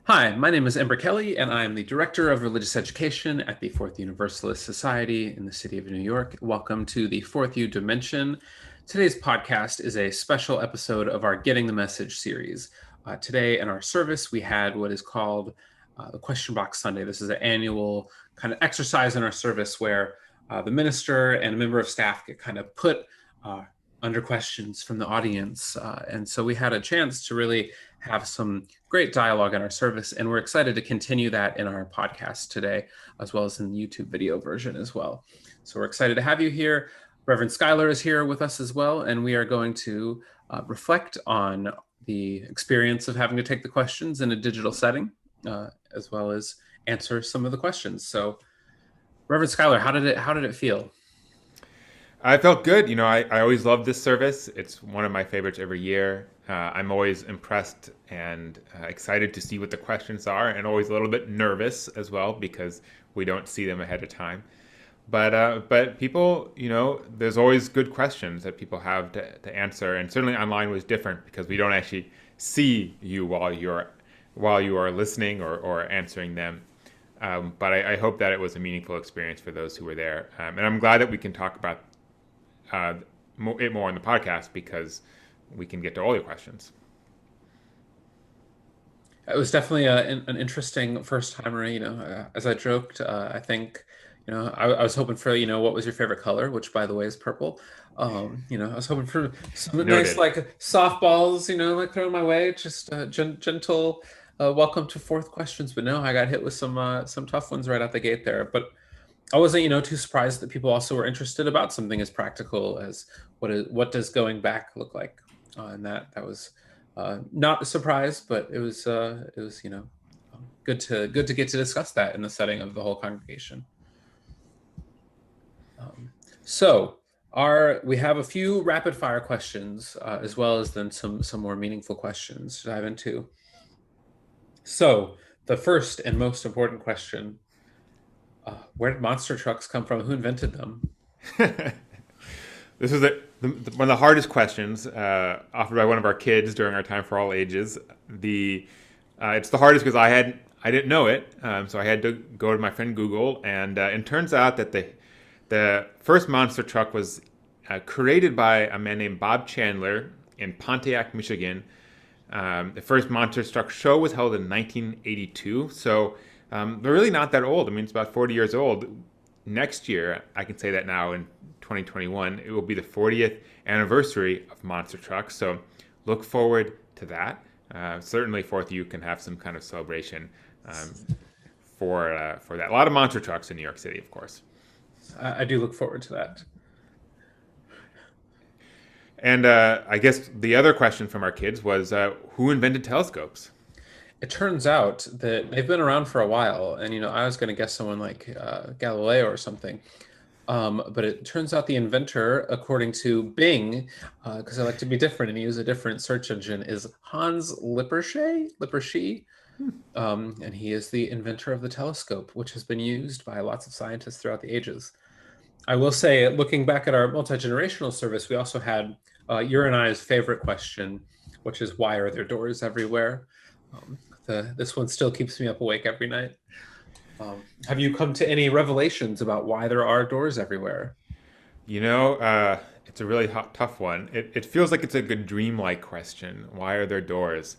Hi, my name is Ember Kelley, and I am the Director of Religious Education at the Fourth Universalist Society in the city of New York. Welcome to the Fourth U Dimension. Today's podcast is a special episode of our Getting the Message series. Today in our service, we had what is called the Question Box Sunday. This is an annual kind of exercise in our service where the minister and a member of staff get kind of put uh, under questions from the audience. And so we had a chance to really have some great dialogue in our service, and we're excited to continue that in our podcast today, as well as in the YouTube video version as well. So we're excited to have you here. Reverend Schuyler is here with us as well, and we are going to reflect on the experience of having to take the questions in a digital setting, as well as answer some of the questions. So, Reverend Schuyler, how did it feel? I felt good. I always love this service. It's one of my favorites every year. I'm always impressed and excited to see what the questions are, and always a little bit nervous as well because we don't see them ahead of time. But people, there's always good questions that people have to answer, and certainly online was different because we don't actually see you while you are listening or answering them. But I hope that it was a meaningful experience for those who were there, and I'm glad that we can talk about uh, it more in the podcast because we can get to all your questions. It was definitely an interesting first timer. As I joked, I think, I was hoping for, what was your favorite color, which by the way is purple. I was hoping for some nice Noted. like softballs, like thrown my way, just gentle welcome to fourth questions. But no, I got hit with some tough ones right out the gate there. But I wasn't, too surprised that people also were interested about something as practical as what does going back look like, and that was not a surprise, but it was good to get to discuss that in the setting of the whole congregation. Um, so we have a few rapid fire questions as well as then some more meaningful questions to dive into. So the first and most important question: where did monster trucks come from? Who invented them? This is one of the hardest questions offered by one of our kids during our time for all ages. It's the hardest because I didn't know it, so I had to go to my friend Google, and it turns out that the first monster truck was created by a man named Bob Chandler in Pontiac, Michigan. The first monster truck show was held in 1982, so they're really not that old. I mean, it's about 40 years old. Next year, I can say that now in 2021, it will be the 40th anniversary of monster trucks. So look forward to that. Certainly, Fourth U can have some kind of celebration um, for that. A lot of monster trucks in New York City, of course. I do look forward to that. And I guess the other question from our kids was who invented telescopes? It turns out that they've been around for a while, and I was going to guess someone like Galileo or something. But it turns out the inventor, according to Bing, because I like to be different and use a different search engine, is Hans Lippershey, and he is the inventor of the telescope, which has been used by lots of scientists throughout the ages. I will say, looking back at our multi-generational service, we also had your and I's favorite question, which is why are there doors everywhere? Um, this one still keeps me up awake every night. Have you come to any revelations about why there are doors everywhere? It's a really tough one. It feels like it's a good dreamlike question. Why are there doors?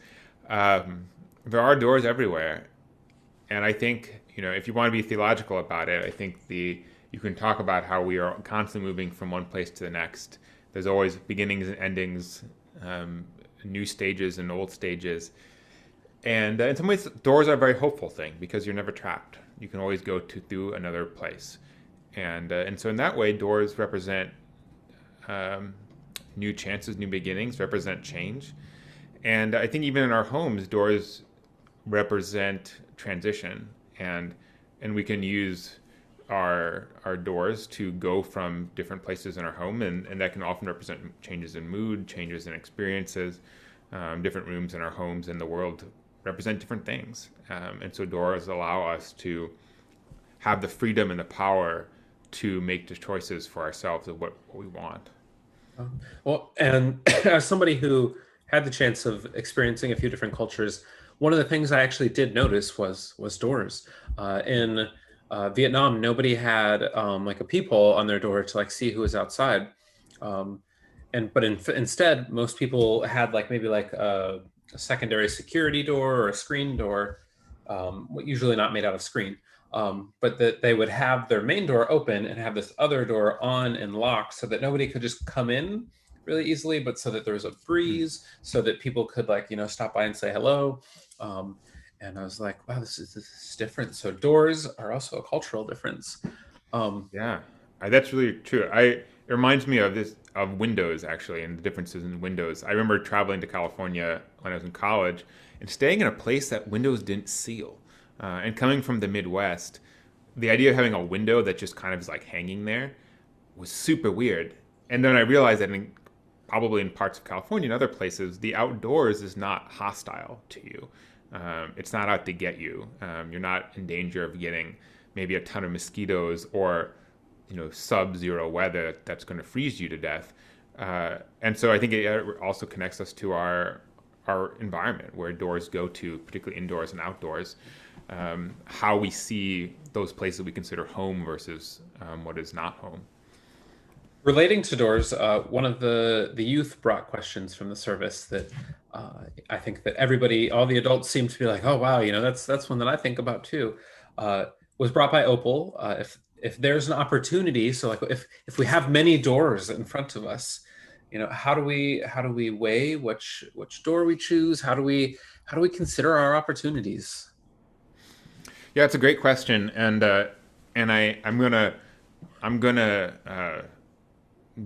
There are doors everywhere. And I think, if you want to be theological about it, I think you can talk about how we are constantly moving from one place to the next. There's always beginnings and endings, new stages and old stages. And in some ways, doors are a very hopeful thing because you're never trapped. You can always go through another place. And so in that way, doors represent um, new chances, new beginnings, represent change. And I think even in our homes, doors represent transition, and we can use our doors to go from different places in our home, and that can often represent changes in mood, changes in experiences. Different rooms in our homes and the world represent different things, and so doors allow us to have the freedom and the power to make the choices for ourselves of what we want. Well, and as somebody who had the chance of experiencing a few different cultures, one of the things I actually did notice was doors. In Vietnam, nobody had like a peephole on their door to like see who was outside. Um, instead, most people had like maybe like a secondary security door or a screen door, usually not made out of screen. But that they would have their main door open and have this other door on and locked so that nobody could just come in really easily, but so that there was a breeze, so that people could like, stop by and say hello. Um, and I was like, wow, this is different. So doors are also a cultural difference. Um, Yeah, that's really true. It reminds me of this of windows actually, and the differences in windows. I remember traveling to California when I was in college and staying in a place that windows didn't seal. And coming from the Midwest, the idea of having a window that just kind of is like hanging there was super weird. And then I realized that probably in parts of California and other places, the outdoors is not hostile to you. It's not out to get you. You're not in danger of getting maybe a ton of mosquitoes or sub-zero weather that's going to freeze you to death. And so I think it also connects us to our environment, where doors go to, particularly indoors and outdoors. How we see those places we consider home versus what is not home. Relating to doors, one of the youth brought questions from the service that I think that everybody, all the adults, seem to be like, oh wow, that's one that I think about too. Was brought by Opal. If there's an opportunity, so like if we have many doors in front of us, how do we weigh which door we choose? How do we consider our opportunities? Yeah, it's a great question, and I'm gonna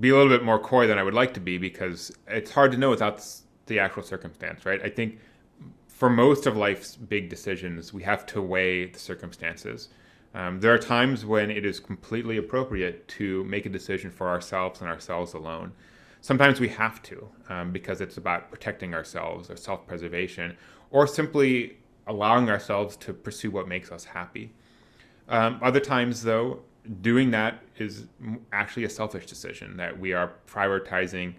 be a little bit more coy than I would like to be, because it's hard to know without the actual circumstance, right? I think for most of life's big decisions, we have to weigh the circumstances. There are times when it is completely appropriate to make a decision for ourselves and ourselves alone. Sometimes we have to, because it's about protecting ourselves or self-preservation, or simply allowing ourselves to pursue what makes us happy. Other times, though, doing that is actually a selfish decision, that we are prioritizing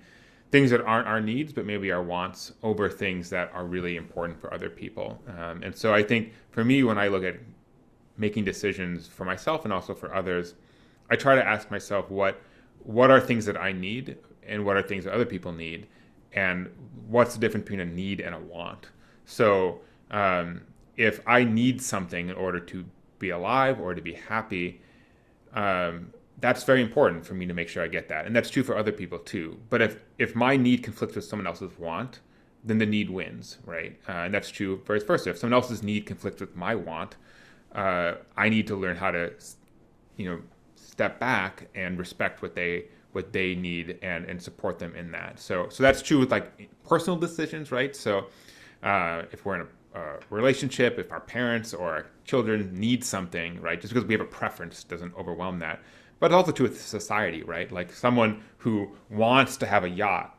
things that aren't our needs, but maybe our wants, over things that are really important for other people. And so I think for me, when I look at making decisions for myself and also for others, I try to ask myself what are things that I need and what are things that other people need, and what's the difference between a need and a want. So if I need something in order to be alive or to be happy, that's very important for me to make sure I get that. And that's true for other people too. But if my need conflicts with someone else's want, then the need wins, right? And that's true vice versa. If someone else's need conflicts with my want, I need to learn how to, step back and respect what they need, and support them in that. So that's true with like personal decisions, right? So if we're in a relationship, if our parents or our children need something, right, just because we have a preference doesn't overwhelm that. But it's also true with society, right? Like someone who wants to have a yacht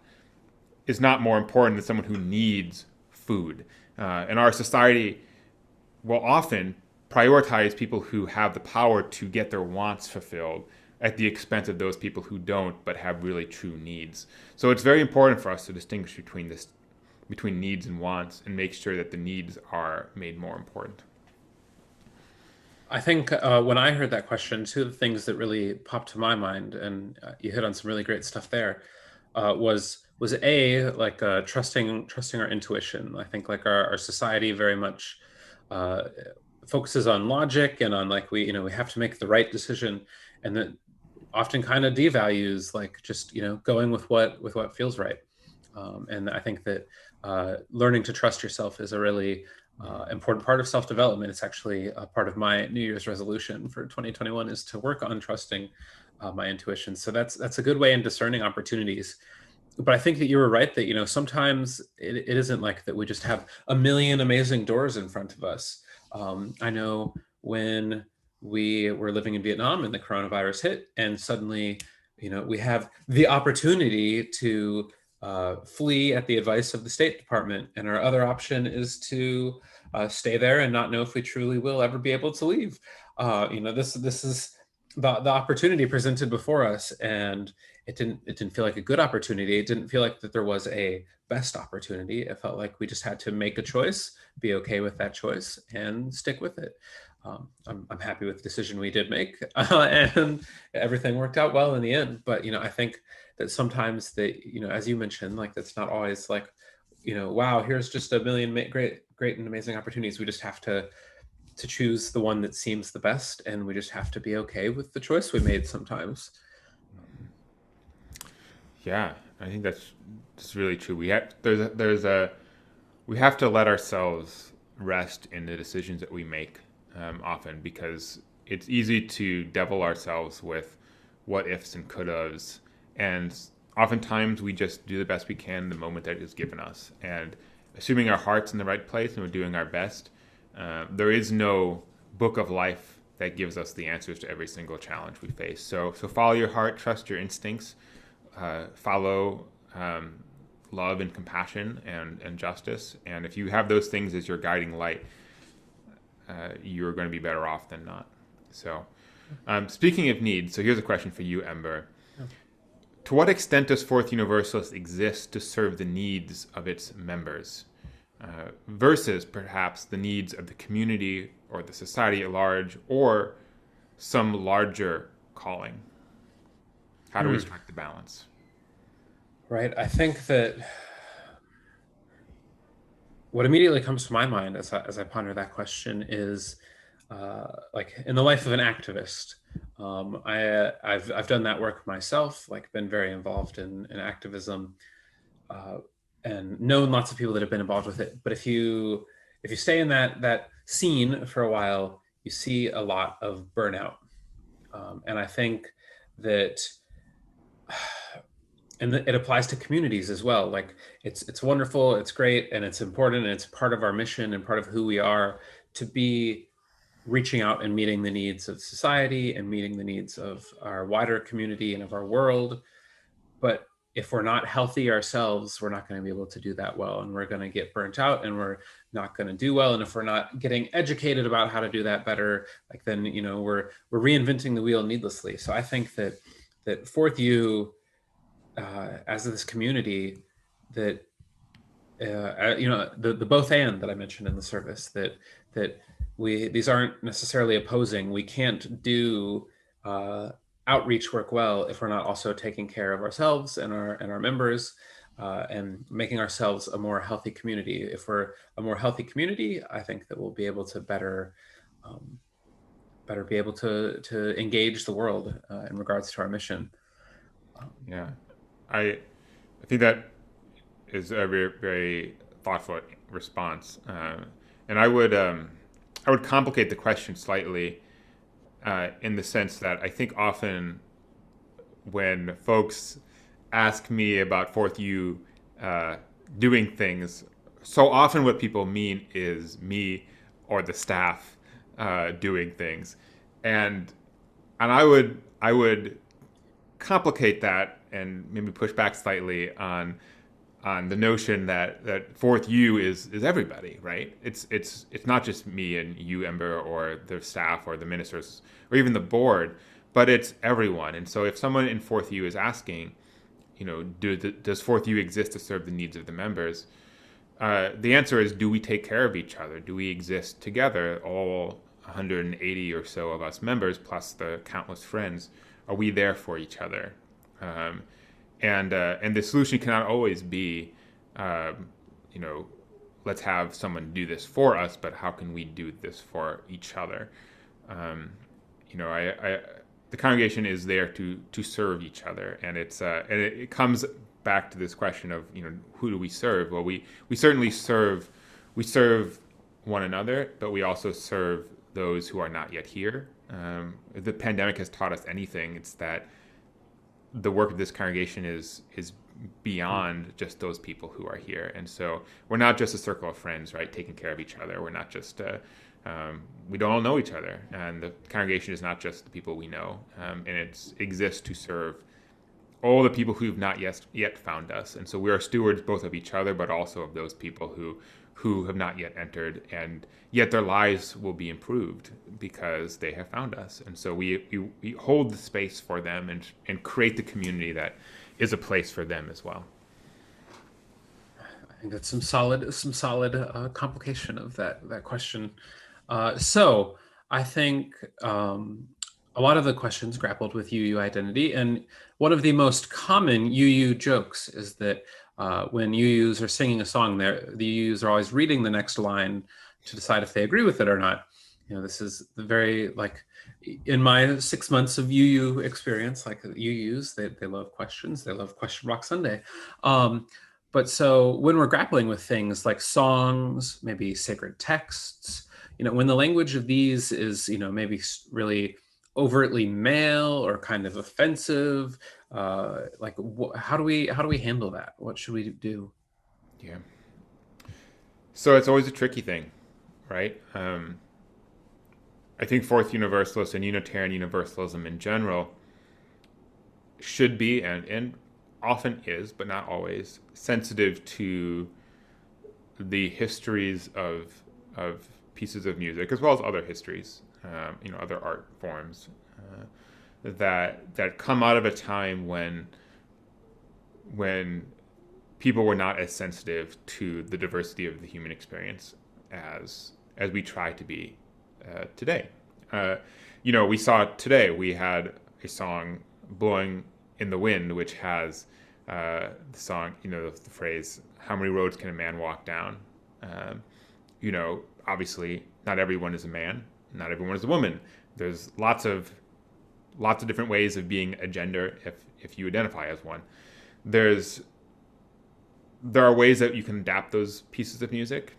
is not more important than someone who needs food. And our society will often prioritize people who have the power to get their wants fulfilled at the expense of those people who don't but have really true needs. So it's very important for us to distinguish between needs and wants, and make sure that the needs are made more important. I think when I heard that question, two of the things that really popped to my mind, and you hit on some really great stuff there, was a like trusting our intuition. I think like our society very much uh, focuses on logic and on like we have to make the right decision, and that often kind of devalues like just going with what feels right. And I think that learning to trust yourself is a really important part of self-development. It's actually a part of my New Year's resolution for 2021 is to work on trusting my intuition. So that's a good way in discerning opportunities. But I think that you were right that sometimes it isn't like that we just have a million amazing doors in front of us. I know when we were living in Vietnam and the coronavirus hit, and suddenly we have the opportunity to flee at the advice of the State Department, and our other option is to stay there and not know if we truly will ever be able to leave. This is the opportunity presented before us, and it didn't feel like a good opportunity. It didn't feel like that there was a best opportunity. It felt like we just had to make a choice, be okay with that choice, and stick with it. I'm happy with the decision we did make, and everything worked out well in the end. But I think that sometimes as you mentioned, like that's not always like, wow, here's just a million great and amazing opportunities. We just have to choose the one that seems the best, and we just have to be okay with the choice we made sometimes. Yeah, I think that's really true. We have to let ourselves rest in the decisions that we make, often, because it's easy to devil ourselves with what ifs and could haves, and oftentimes we just do the best we can in the moment that is given us. And assuming our heart's in the right place and we're doing our best, there is no book of life that gives us the answers to every single challenge we face. So follow your heart, trust your instincts, follow love and compassion and justice. And if you have those things as your guiding light, you're going to be better off than not. So, speaking of needs, so here's a question for you, Ember. Yeah. To what extent does Fourth Universalist exist to serve the needs of its members, versus perhaps the needs of the community or the society at large, or some larger calling? How do we strike the balance? Right. I think that what immediately comes to my mind as I ponder that question is like in the life of an activist. I've done that work myself, like been very involved in activism, uh, and known lots of people that have been involved with it. But if you stay in that scene for a while, you see a lot of burnout, and I think that it applies to communities as well. Like it's wonderful, it's great, and it's important, and it's part of our mission and part of who we are to be reaching out and meeting the needs of society and meeting the needs of our wider community and of our world. But if we're not healthy ourselves, we're not going to be able to do that well, and we're going to get burnt out, and we're not going to do well. And if we're not getting educated about how to do that better, like then we're reinventing the wheel needlessly. So I think that Fourth U, as this community, that the both and that I mentioned in the service, that these aren't necessarily opposing. We can't do outreach work well if we're not also taking care of ourselves and our members, and making ourselves a more healthy community. If we're a more healthy community, I think that we'll be able to better be able to engage the world in regards to our mission. Yeah, I I think that is a very, very thoughtful response, and I would complicate the question slightly, in the sense that I think often when folks ask me about Fourth U doing things, so often what people mean is me or the staff doing things, and I would complicate that and maybe push back slightly on the notion that Fourth U is everybody, right? It's not just me and you, Ember, or the staff or the ministers or even the board, but it's everyone. And so if someone in Fourth U is asking, does Fourth U exist to serve the needs of the members? The answer is, do we take care of each other? Do we exist together, all 180 or so of us members, plus the countless friends? Are we there for each other? And the solution cannot always be, let's have someone do this for us, but how can we do this for each other? The congregation is there to serve each other, and it comes back to this question of who do we serve? Well, we certainly serve one another, but we also serve those who are not yet here. If the pandemic has taught us anything, it's that the work of this congregation is beyond just those people who are here. And so we're not just a circle of friends, right, taking care of each other. We're not just we don't all know each other, and the congregation is not just the people we know, and it exists to serve all the people who've not yet found us. And so we are stewards both of each other, but also of those people who who have not yet entered, and yet their lives will be improved because they have found us. And so we hold the space for them and create the community that is a place for them as well. I think that's some solid complication of that question. So I think a lot of the questions grappled with UU identity, and one of the most common UU jokes is that when UUs are singing a song, the UUs are always reading the next line to decide if they agree with it or not. This is the very, like, in my 6 months of UU experience, like UUs, they love questions. They love Question Rock Sunday. But so when we're grappling with things like songs, maybe sacred texts, when the language of these is, maybe really overtly male or kind of offensive, like how do we handle that? What should we do? Yeah. So it's always a tricky thing, right? I think Fourth Universalist and Unitarian Universalism in general should be and often is, but not always, sensitive to the histories of pieces of music as well as other histories, other art forms that come out of a time when people were not as sensitive to the diversity of the human experience as we try to be today. We saw today, we had a song, Blowing in the Wind, which has the song, the phrase, how many roads can a man walk down? Obviously not everyone is a man, not everyone is a woman. There's lots of different ways of being a gender if you identify as one. There are ways that you can adapt those pieces of music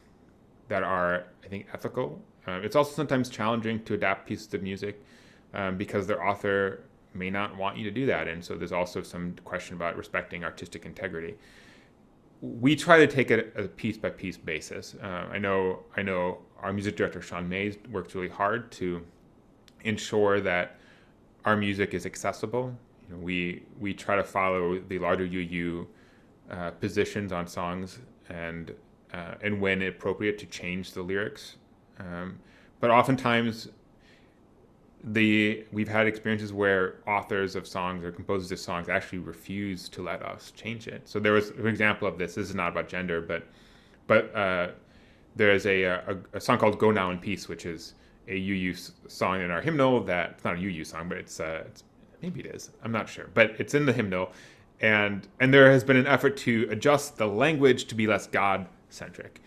that are, I think, ethical. It's also sometimes challenging to adapt pieces of music because their author may not want you to do that. And so there's also some question about respecting artistic integrity. We try to take it a piece by piece basis. I know our music director, Sean Mays, works really hard to ensure that our music is accessible. We try to follow the larger UU positions on songs and when appropriate to change the lyrics. But oftentimes we've had experiences where authors of songs or composers of songs actually refuse to let us change it. So there was an example of this. This is not about gender, but there is a song called "Go Now in Peace," which is a UU song in our hymnal. It's not a UU song, but it's maybe it is. I'm not sure, but it's in the hymnal, and there has been an effort to adjust the language to be less God-centric,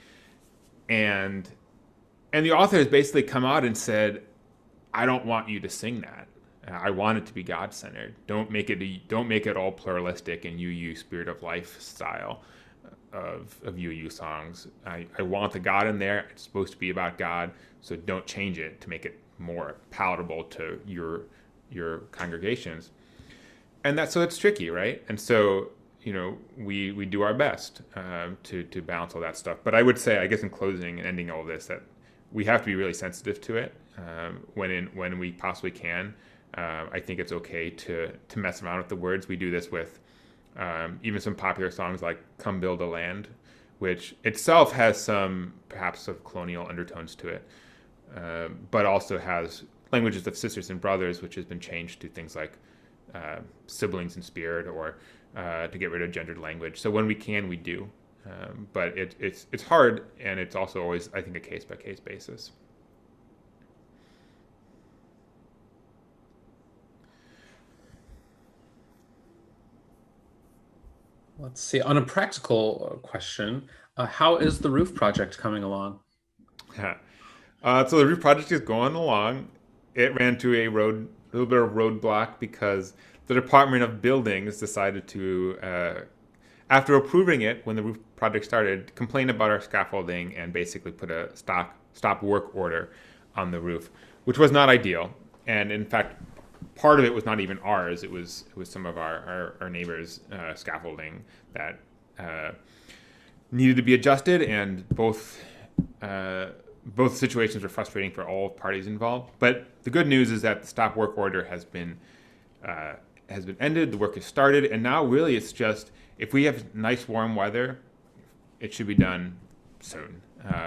and the author has basically come out and said, I don't want you to sing that. I want it to be God-centered. Don't make it all pluralistic and UU spirit of life style of UU songs. I want the God in there. It's supposed to be about God, so don't change it to make it more palatable to your congregations. And so it's tricky, right? And so we do our best to balance all that stuff. But I would say, I guess in closing and ending all this, that we have to be really sensitive to it when we possibly can. I think it's okay to mess around with the words. We do this with even some popular songs like "Come Build a Land," which itself has some perhaps of colonial undertones to it, but also has languages of sisters and brothers, which has been changed to things like siblings in spirit or to get rid of gendered language. So when we can, we do. But it's hard, and it's also always, I think, a case-by-case basis. Let's see. On a practical question, how is the roof project coming along? So the roof project is going along. It ran to a little bit of roadblock because the Department of Buildings decided to, after approving it when the roof project started, complain about our scaffolding and basically put a stop work order on the roof, which was not ideal. And in fact, part of it was not even ours. It was some of our neighbors' scaffolding that needed to be adjusted, and both situations were frustrating for all parties involved. But the good news is that the stop work order has been ended. The work has started, and now really it's just, if we have nice warm weather, it should be done soon.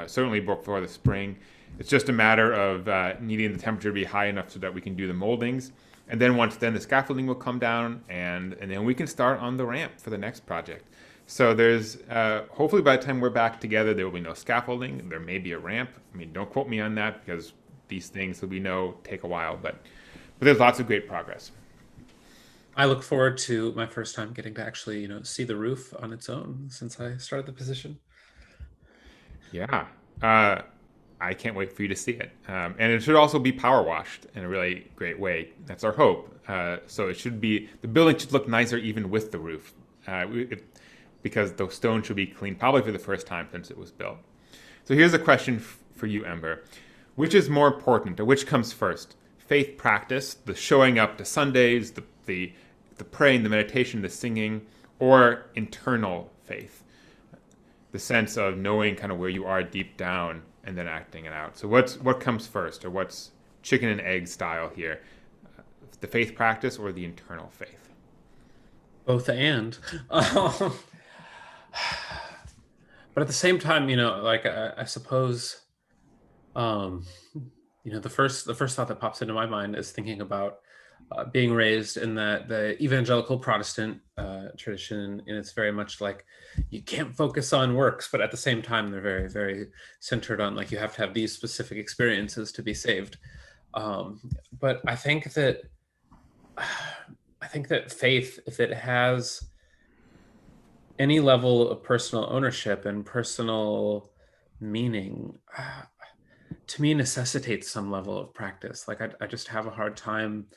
certainly before the spring. It's just a matter of needing the temperature to be high enough so that we can do the moldings. And then once then the scaffolding will come down, and then we can start on the ramp for the next project. So there's hopefully by the time we're back together, there will be no scaffolding. There may be a ramp. I mean, don't quote me on that because these things that we know take a while, but there's lots of great progress. I look forward to my first time getting to actually, see the roof on its own since I started the position. Yeah. Uh, I can't wait for you to see it. And it should also be power washed in a really great way. That's our hope. So it should be, the building should look nicer even with the roof. Because the stone should be cleaned probably for the first time since it was built. So here's a question for you, Ember. Which is more important, or which comes first? Faith practice, the showing up to Sundays, the praying, the meditation, the singing, or internal faith? The sense of knowing kind of where you are deep down and then acting it out. So what comes first, or what's chicken and egg style here? The faith practice or the internal faith? Both and. But at the same time, like I suppose, um, the first thought that pops into my mind is thinking about being raised in the evangelical Protestant tradition, and it's very much like you can't focus on works, but at the same time, they're very, very centered on like you have to have these specific experiences to be saved. But I think that faith, if it has any level of personal ownership and personal meaning, to me necessitates some level of practice. Like I just have a hard time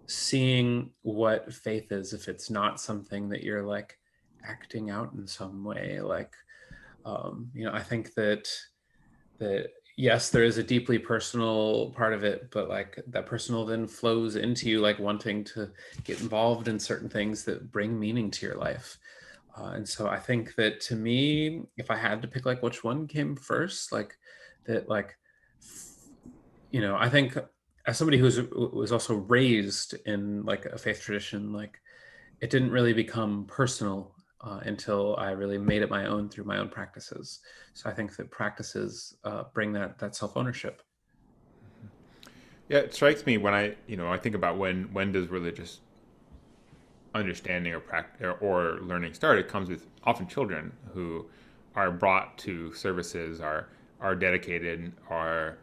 seeing what faith is if it's not something that you're like acting out in some way. Like, I think that yes, there is a deeply personal part of it, but like that personal then flows into you like wanting to get involved in certain things that bring meaning to your life. And so I think that to me, if I had to pick like which one came first, like that, like, I think as somebody who was also raised in like a faith tradition, like it didn't really become personal until I really made it my own through my own practices. So I think that practices bring that self ownership. Yeah, it strikes me when I think about when does religious understanding or or learning start. It comes with often children who are brought to services, are dedicated, are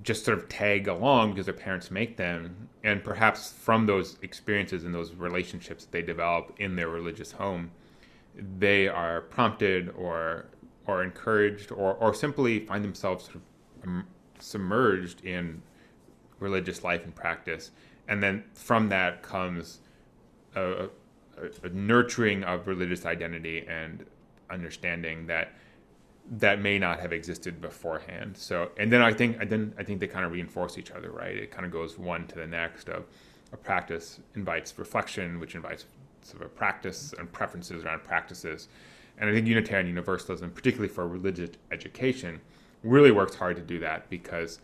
just sort of tag along because their parents make them, and perhaps from those experiences and those relationships that they develop in their religious home, they are prompted or encouraged or simply find themselves sort of submerged in religious life and practice, and then from that comes a, a nurturing of religious identity and understanding that may not have existed beforehand. So, and then I think they kind of reinforce each other, right? It kind of goes one to the next. Of a practice invites reflection, which invites sort of a practice and preferences around practices. And I think Unitarian Universalism, particularly for religious education, really works hard to do that because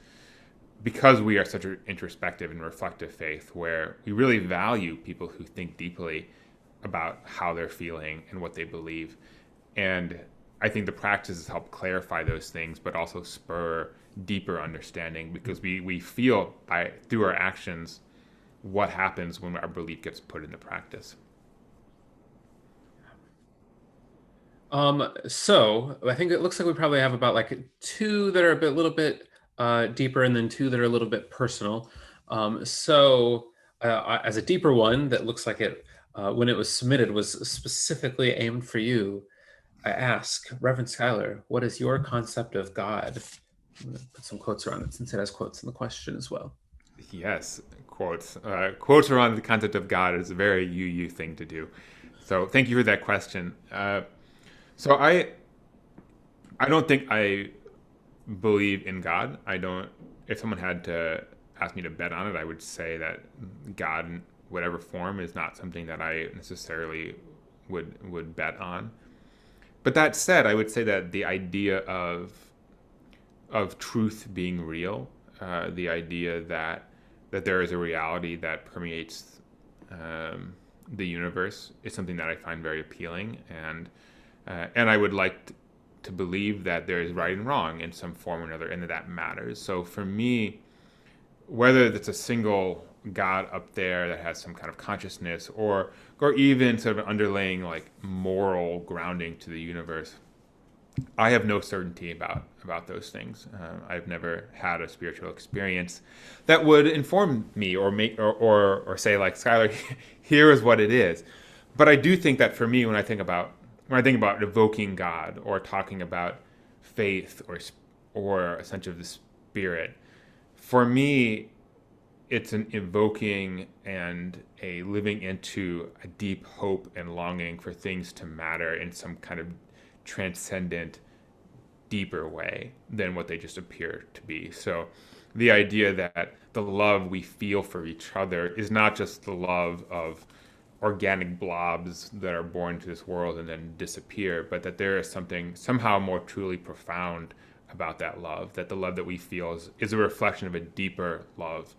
we are such an introspective and reflective faith where we really value people who think deeply about how they're feeling and what they believe. And I think the practices help clarify those things, but also spur deeper understanding because we feel through our actions what happens when our belief gets put into practice. So I think it looks like we probably have about like two that are little bit deeper, and then two that are a little bit personal. As a deeper one that looks like it, when it was submitted, was specifically aimed for you, I ask, Reverend Schuyler, what is your concept of God? I'm going to put some quotes around it since it has quotes in the question as well. Yes, quotes. Quotes around the concept of God is a very you thing to do. So thank you for that question. So I don't think I believe in God. I don't. If someone had to ask me to bet on it, I would say that God, in whatever form, is not something that I necessarily would bet on. But that said, I would say that the idea of truth being real, the idea that there is a reality that permeates the universe, is something that I find very appealing, and I would like to believe that there is right and wrong in some form or another, and that matters. So for me, whether it's a single God up there that has some kind of consciousness, or even sort of an underlying like moral grounding to the universe, I have no certainty about those things. I've never had a spiritual experience that would inform me or make or say like Schuyler, here is what it is. But I do think that for me, when I think about evoking God or talking about faith or a sense of the spirit, for me, it's an evoking and a living into a deep hope and longing for things to matter in some kind of transcendent, deeper way than what they just appear to be. So the idea that the love we feel for each other is not just the love of organic blobs that are born to this world and then disappear, but that there is something somehow more truly profound about that love, that the love that we feel is a reflection of a deeper love,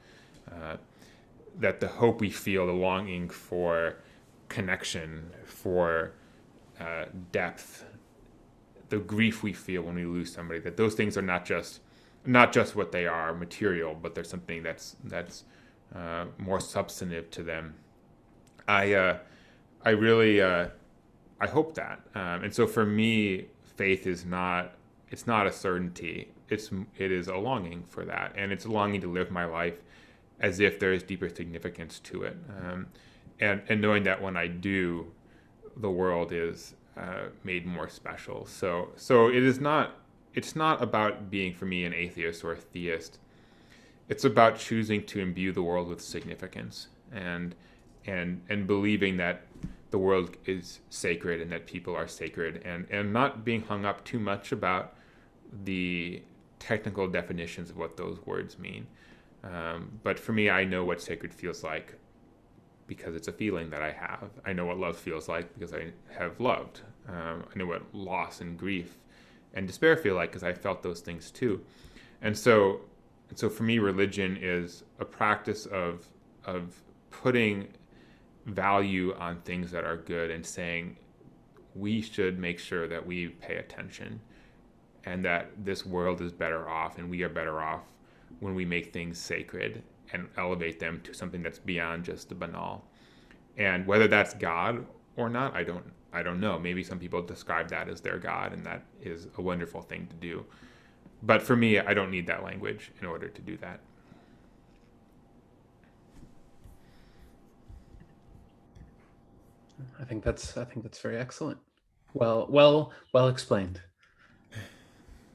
uh, that the hope we feel, the longing for connection, for depth, the grief we feel when we lose somebody, that those things are not just what they are, material, but there's something that's more substantive to them. I really I hope that, and so for me, faith is not it's not a certainty. It is a longing for that, and it's a longing to live my life as if there is deeper significance to it, and knowing that when I do, the world is made more special. So it is not. It's not about being for me an atheist or a theist. It's about choosing to imbue the world with significance and believing that the world is sacred and that people are sacred, and not being hung up too much about the technical definitions of what those words mean. But for me, I know what sacred feels like because it's a feeling that I have. I know what love feels like because I have loved. I know what loss and grief and despair feel like because I felt those things too. And so for me, religion is a practice of putting value on things that are good and saying we should make sure that we pay attention and that this world is better off and we are better off when we make things sacred and elevate them to something that's beyond just the banal. And whether that's God or not, I don't know. Maybe some people describe that as their God, and that is a wonderful thing to do. But for me, I don't need that language in order to do that. I think that's very excellent. Well explained.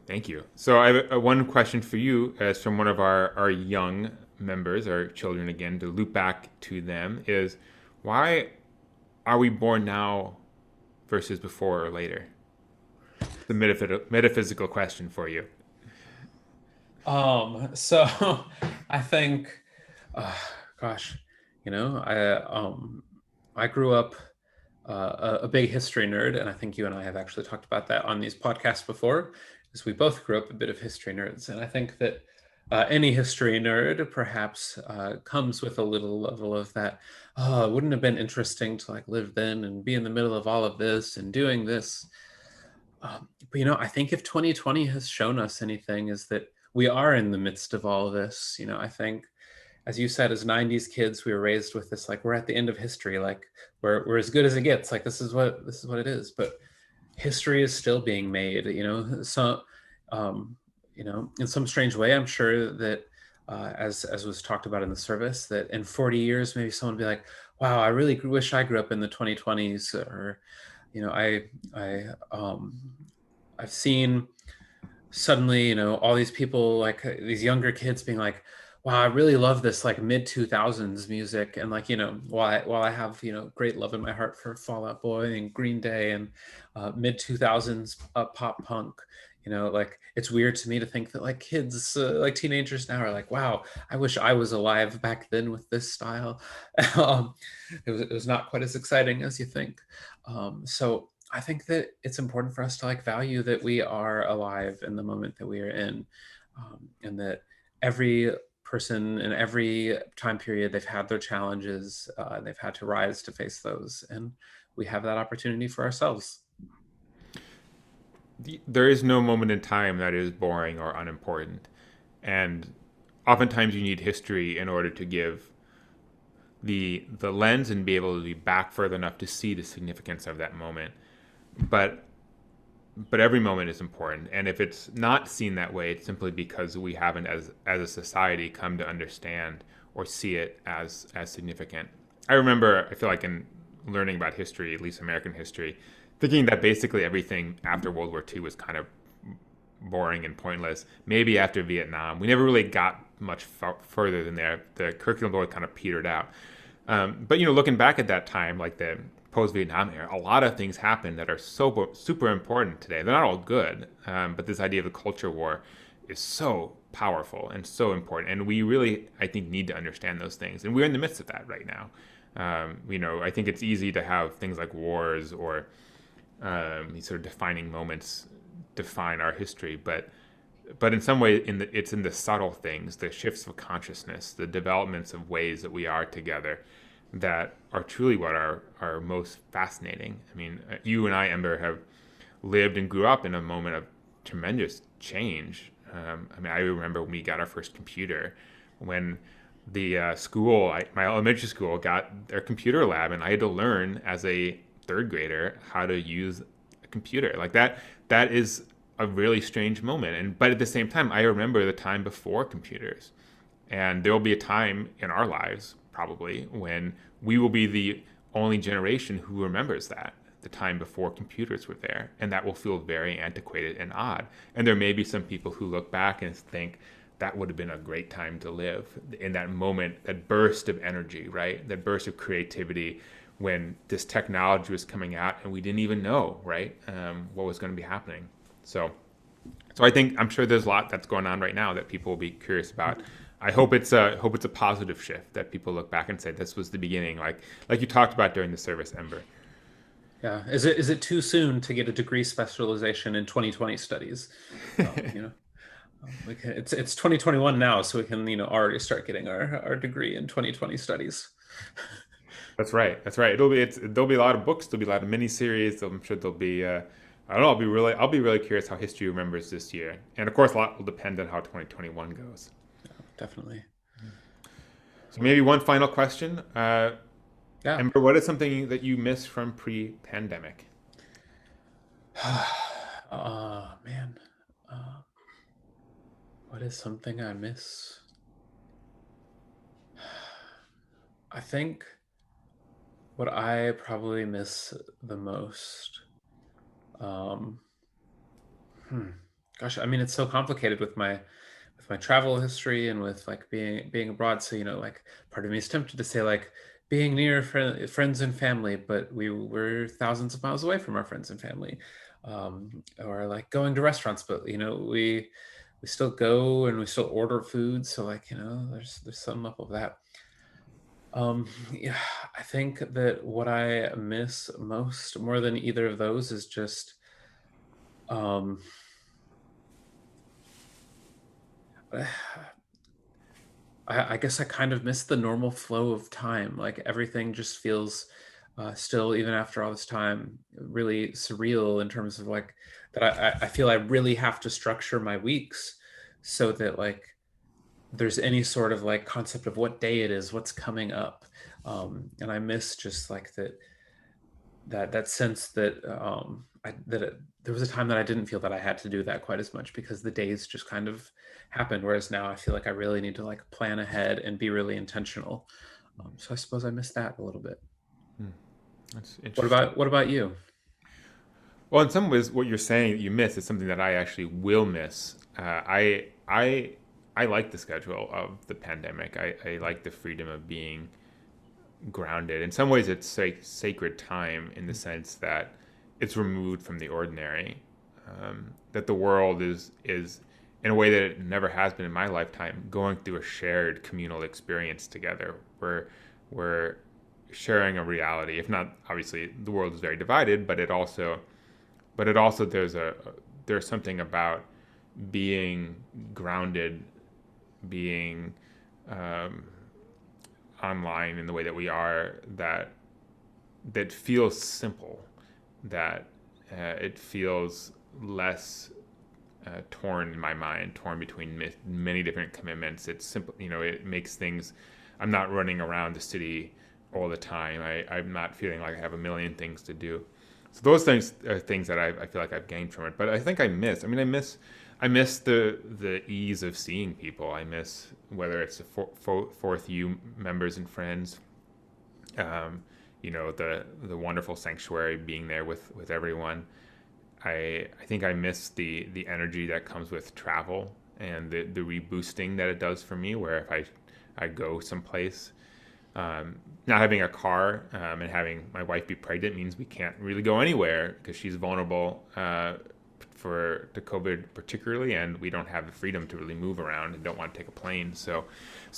Thank you. So I have one question for you, as from one of our young members, our children again, to loop back to them, is why are we born now versus before or later? The metaphysical question for you. So I think, uh, gosh, I grew up a big history nerd, and I think you and I have actually talked about that on these podcasts before, is we both grew up a bit of history nerds, and I think that any history nerd perhaps comes with a little level of that. Oh, it wouldn't have been interesting to like live then and be in the middle of all of this and doing this. But I think if 2020 has shown us anything, is that we are in the midst of all of this. I think, as you said, as 90s kids, we were raised with this, like, we're at the end of history, like we're as good as it gets, like this is what it is. But history is still being made, so in some strange way, I'm sure that as was talked about in the service, that in 40 years maybe someone will be like, wow, I really wish I grew up in the 2020s. Or I've seen suddenly, all these people, like these younger kids being like, wow, I really love this like mid 2000s music. And like, while I have, great love in my heart for Fall Out Boy and Green Day and mid 2000s pop punk, like it's weird to me to think that like kids, like teenagers now are like, wow, I wish I was alive back then with this style. um, it was not quite as exciting as you think. So I think that it's important for us to like value that we are alive in the moment that we are in, and that every person in every time period, they've had their challenges, they've had to rise to face those, and we have that opportunity for ourselves. there is no moment in time that is boring or unimportant, and oftentimes you need history in order to give the lens and be able to be back further enough to see the significance of that moment. But every moment is important, and if it's not seen that way, it's simply because we haven't, as a society, come to understand or see it as significant. I remember, I feel like in learning about history, at least American history, thinking that basically everything after World War II was kind of boring and pointless. Maybe after Vietnam, we never really got much further than there. The curriculum always kind of petered out. But looking back at that time, like the post-Vietnam era, a lot of things happened that are so super important today. They're not all good, but this idea of the culture war is so powerful and so important, and we really, I think, need to understand those things. And we're in the midst of that right now. I think it's easy to have things like wars or these sort of defining moments define our history, but in some way, it's in the subtle things, the shifts of consciousness, the developments of ways that we are together, that are truly what are most fascinating. I mean, you and I, Ember, have lived and grew up in a moment of tremendous change. I remember when we got our first computer, when the my elementary school, got their computer lab, and I had to learn as a third grader how to use a computer. Like that is a really strange moment. But at the same time, I remember the time before computers, and there will be a time in our lives probably when we will be the only generation who remembers that, the time before computers were there, and that will feel very antiquated and odd. And there may be some people who look back and think that would have been a great time to live, in that moment, that burst of energy, right? That burst of creativity, when this technology was coming out and we didn't even know, right, what was going to be happening. So I'm sure there's a lot that's going on right now that people will be curious about. I hope it's a positive shift, that people look back and say this was the beginning, like you talked about during the service, Ember. Yeah. Is it too soon to get a degree specialization in 2020 studies? You know, it's 2021 now, so we can already start getting our degree in 2020 studies. That's right. That's right. There'll be a lot of books. There'll be a lot of miniseries. I'm sure there'll be. I don't know. I'll be really curious how history remembers this year, and of course, a lot will depend on how 2021 goes. Definitely. So maybe one final question. Yeah. Ember, what is something that you miss from pre-pandemic? Man. Uh, what is something I miss? I think what I probably miss the most. Um, hmm, Gosh, I mean, it's so complicated with my travel history and with like being abroad. So like part of me is tempted to say like being near friends and family, but we were thousands of miles away from our friends and family. Or like going to restaurants, but we still go and we still order food. So like there's some level of that. Yeah, I think that what I miss most, more than either of those, is just um I guess I kind of miss the normal flow of time. Like everything just feels still, even after all this time, really surreal in terms of like that. I feel I really have to structure my weeks so that like there's any sort of like concept of what day it is, what's coming up. And I miss just like that sense that there was a time that I didn't feel that I had to do that quite as much because the days just kind of happened. Whereas now I feel like I really need to like plan ahead and be really intentional. So I suppose I miss that a little bit. Hmm, that's What interesting. about you? Well, in some ways, what you're saying that you miss is something that I actually will miss. I like the schedule of the pandemic. I like the freedom of being grounded. In some ways, it's like sacred time in the sense that it's removed from the ordinary. That the world is in a way that it never has been in my lifetime, going through a shared communal experience together. We're sharing a reality. If not, obviously, the world is very divided, but it also there's something about being grounded, being um, online in the way that we are, that feels simple, that it feels less torn in my mind, torn between many different commitments. It's simple, it makes things, I'm not running around the city all the time. I'm not feeling like I have a million things to do. So those things are things that I feel like I've gained from it. But I think I miss the ease of seeing people. I miss whether it's the fourth U members and friends, the wonderful sanctuary, being there with everyone. I think I miss the energy that comes with travel and the reboosting that it does for me. Where if I go someplace, not having a car and having my wife be pregnant means we can't really go anywhere because she's vulnerable to COVID particularly, and we don't have the freedom to really move around and don't want to take a plane. So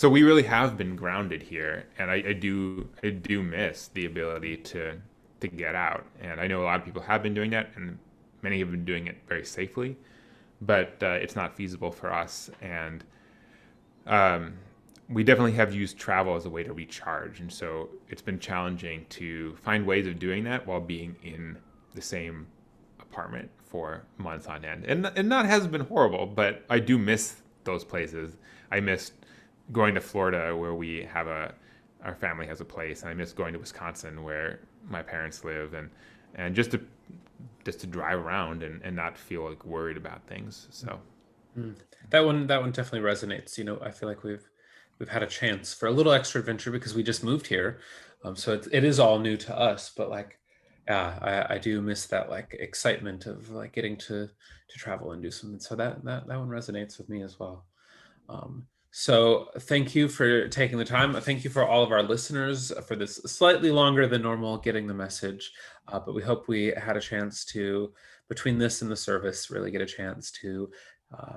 we really have been grounded here, and I do miss the ability to get out. And I know a lot of people have been doing that, and many have been doing it very safely, but it's not feasible for us. And we definitely have used travel as a way to recharge. And so it's been challenging to find ways of doing that while being in the same apartment for months on end. And that hasn't been horrible, but I do miss those places. I miss going to Florida where our family has a place. And I miss going to Wisconsin where my parents live, and just to drive around and not feel like worried about things. So that one definitely resonates. I feel like we've had a chance for a little extra adventure because we just moved here, so it is all new to us. But like, yeah, I do miss that like excitement of like getting to travel and do something. So that one resonates with me as well. So thank you for taking the time. Thank you for all of our listeners for this slightly longer than normal getting the message. But we hope we had a chance to, between this and the service, really get a chance to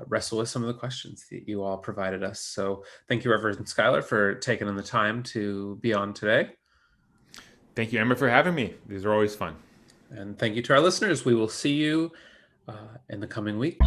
wrestle with some of the questions that you all provided us. So thank you, Reverend Schuyler, for taking the time to be on today. Thank you, Ember, for having me. These are always fun. And thank you to our listeners. We will see you in the coming week.